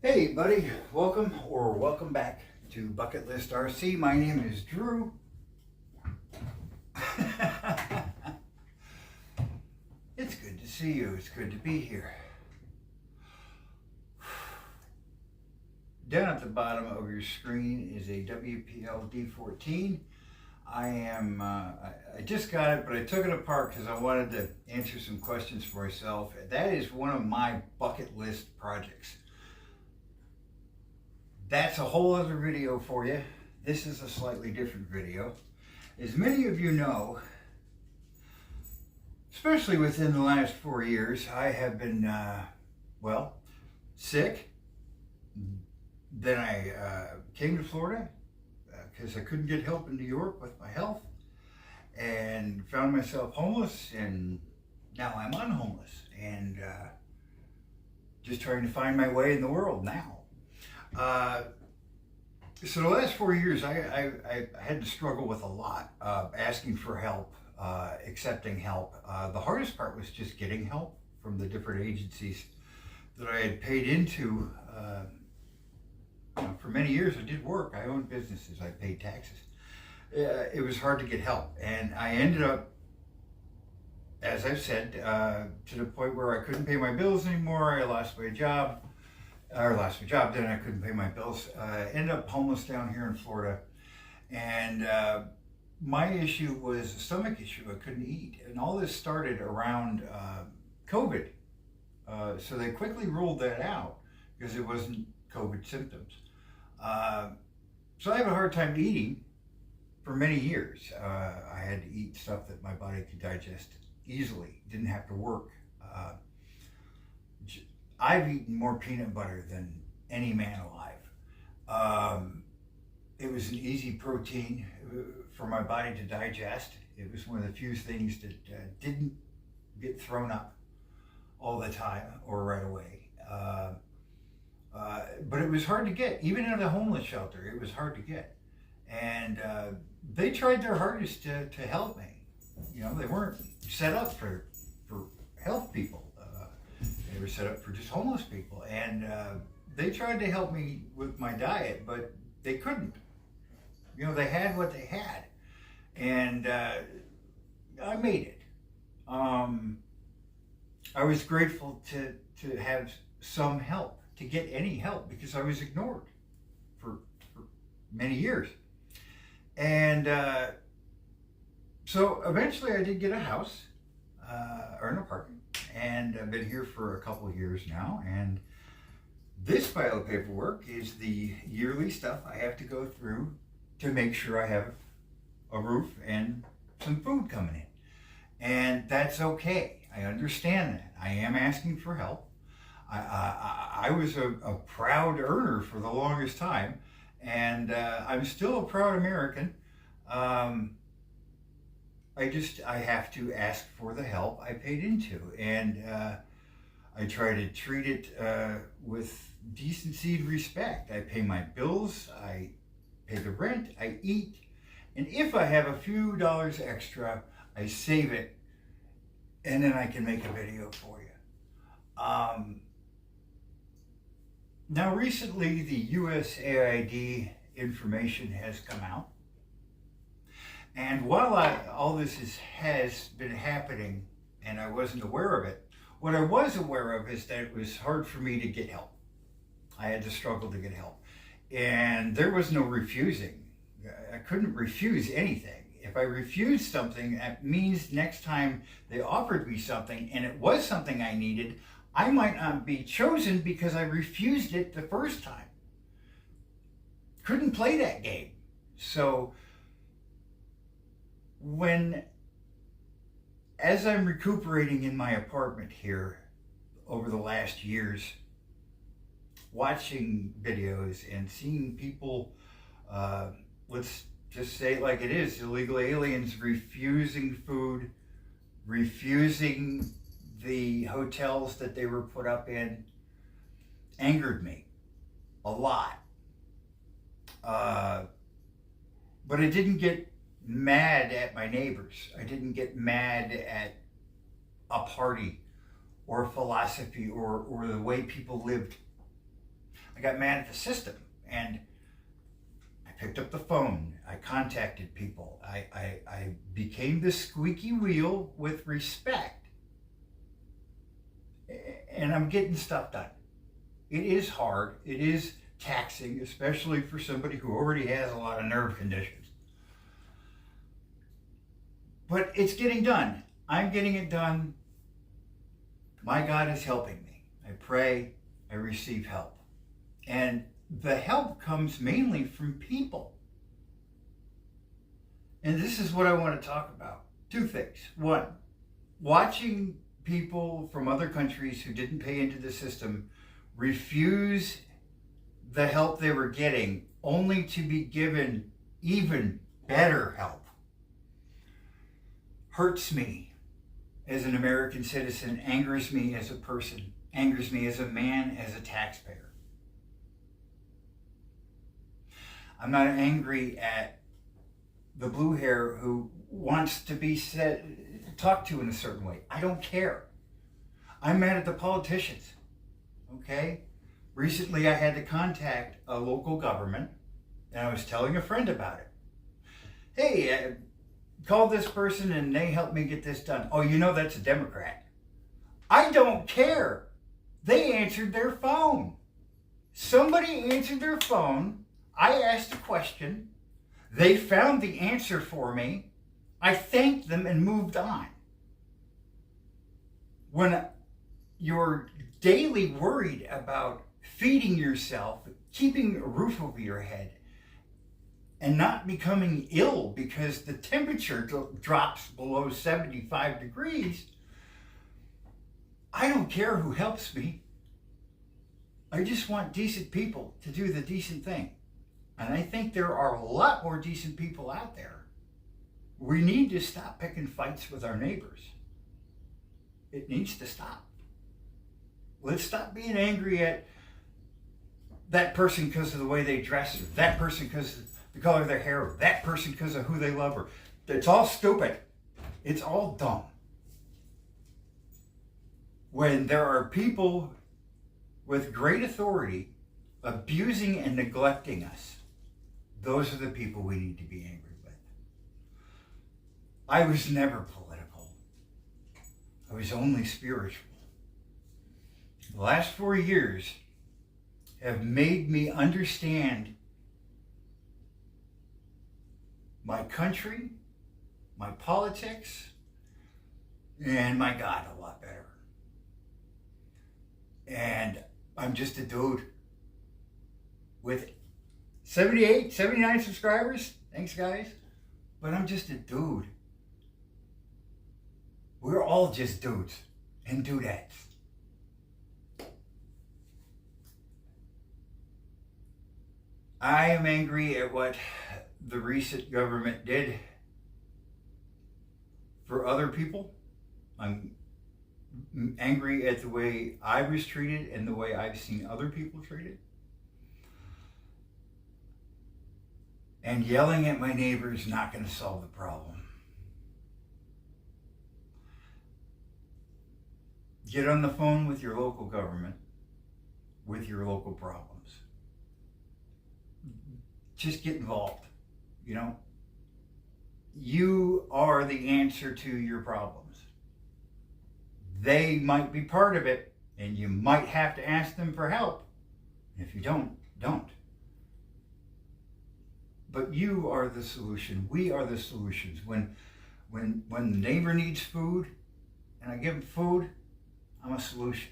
Hey buddy, welcome back to Bucket List RC. My name is Drew. It's good to see you. It's good to be here. Down at the bottom of your screen is a WPL D14. I just got it, but I took it apart because I wanted to answer some questions for myself. That is one of my bucket list projects. That's a whole other video for you. This is a slightly different video. As many of you know, especially within the last 4 years, I have been, sick. Then I came to Florida because I couldn't get help in New York with my health, and found myself homeless, and now I'm unhomeless, and just trying to find my way in the world now. So the last 4 years, I had to struggle with a lot, asking for help, accepting help. The hardest part was just getting help from the different agencies that I had paid into. For many years, I did work. I owned businesses. I paid taxes. It was hard to get help, and I ended up, as I've said, to the point where I couldn't pay my bills anymore. I lost my job. Then I couldn't pay my bills. Ended up homeless down here in Florida, and my issue was a stomach issue. I couldn't eat, and all this started around COVID. So they quickly ruled that out because it wasn't COVID symptoms. So I have a hard time eating for many years. I had to eat stuff that my body could digest easily. Didn't have to work. I've eaten more peanut butter than any man alive. It was an easy protein for my body to digest. It was one of the few things that didn't get thrown up all the time or right away. But it was hard to get. Even in the homeless shelter, it was hard to get. And they tried their hardest to help me. You know, they weren't set up for health people. They were set up for just homeless people, and they tried to help me with my diet, but they couldn't. You know, they had what they had, and I made it. I was grateful to have some help, to get any help, because I was ignored for many years. And so eventually I did get a house, or an apartment. And I've been here for a couple of years now, and this pile of paperwork is the yearly stuff I have to go through to make sure I have a roof and some food coming in. And that's okay. I understand that. I am asking for help. I was a proud earner for the longest time, and I'm still a proud American. I have to ask for the help I paid into, and I try to treat it with decency and respect. I pay my bills, I pay the rent, I eat, and if I have a few dollars extra, I save it, and then I can make a video for you. Now recently, the USAID information has come out. And while all this has been happening and I wasn't aware of it, what I was aware of is that it was hard for me to get help. I had to struggle to get help. And there was no refusing. I couldn't refuse anything. If I refused something, that means next time they offered me something and it was something I needed, I might not be chosen because I refused it the first time. Couldn't play that game. So as I'm recuperating in my apartment here over the last years, watching videos and seeing people, let's just say it like it is, illegal aliens refusing food, refusing the hotels that they were put up in, angered me a lot. But I didn't get mad at my neighbors. I didn't get mad at a party or a philosophy or the way people lived. I got mad at the system, and I picked up the phone. I contacted people. I became the squeaky wheel with respect, and I'm getting stuff done. It is hard. It is taxing, especially for somebody who already has a lot of nerve conditions. But it's getting done. I'm getting it done. My God is helping me. I pray, I receive help. And the help comes mainly from people. And this is what I want to talk about. Two things. One, watching people from other countries who didn't pay into the system refuse the help they were getting only to be given even better help hurts me as an American citizen, angers me as a person, angers me as a man, as a taxpayer. I'm not angry at the blue hair who wants to be talked to in a certain way. I don't care. I'm mad at the politicians, okay? Recently I had to contact a local government, and I was telling a friend about it. Hey, call this person and they helped me get this done. Oh, you know that's a Democrat. I don't care. They answered their phone. Somebody answered their phone. I asked a question. They found the answer for me. I thanked them and moved on. When you're daily worried about feeding yourself, keeping a roof over your head, and not becoming ill because the temperature drops below 75 degrees, I don't care who helps me. I just want decent people to do the decent thing. And I think there are a lot more decent people out there. We need to stop picking fights with our neighbors. It needs to stop. Let's stop being angry at that person because of the way they dress, or that person because of the color of their hair, or that person because of who they love. Or it's all stupid. It's all dumb. When there are people with great authority abusing and neglecting us, those are the people we need to be angry with. I was never political. I was only spiritual. The last 4 years have made me understand my country, my politics, and my God a lot better. And I'm just a dude with 78, 79 subscribers. Thanks, guys. But I'm just a dude. We're all just dudes and dudettes. I am angry at what the recent government did for other people. I'm angry at the way I was treated and the way I've seen other people treated. And yelling at my neighbor is not going to solve the problem. Get on the phone with your local government, with your local problems. Just get involved, you know? You are the answer to your problems. They might be part of it, and you might have to ask them for help. If you don't. But you are the solution. We are the solutions. When the neighbor needs food, and I give them food, I'm a solution.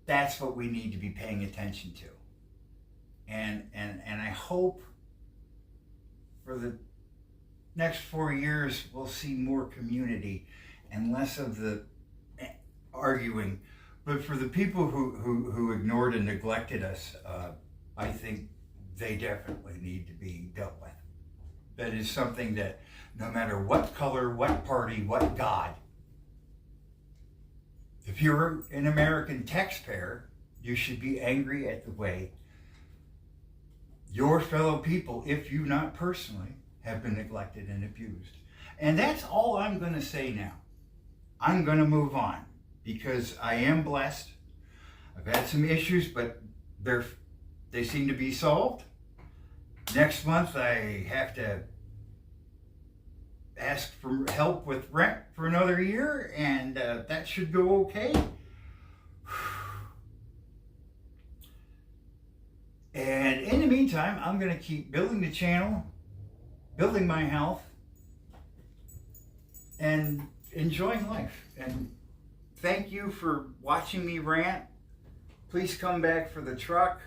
That's what we need to be paying attention to. And I hope for the next 4 years we'll see more community and less of the arguing. But for the people who ignored and neglected us, I think they definitely need to be dealt with. That is something that no matter what color, what party, what God, if you're an American taxpayer, you should be angry at the way your fellow people, if you not personally, have been neglected and abused. And that's all I'm going to say now. I'm going to move on because I am blessed. I've had some issues, but they seem to be solved. Next month I have to ask for help with rent for another year, and that should go okay. And in the meantime, I'm going to keep building the channel, building my health, and enjoying life. And thank you for watching me rant. Please come back for the truck.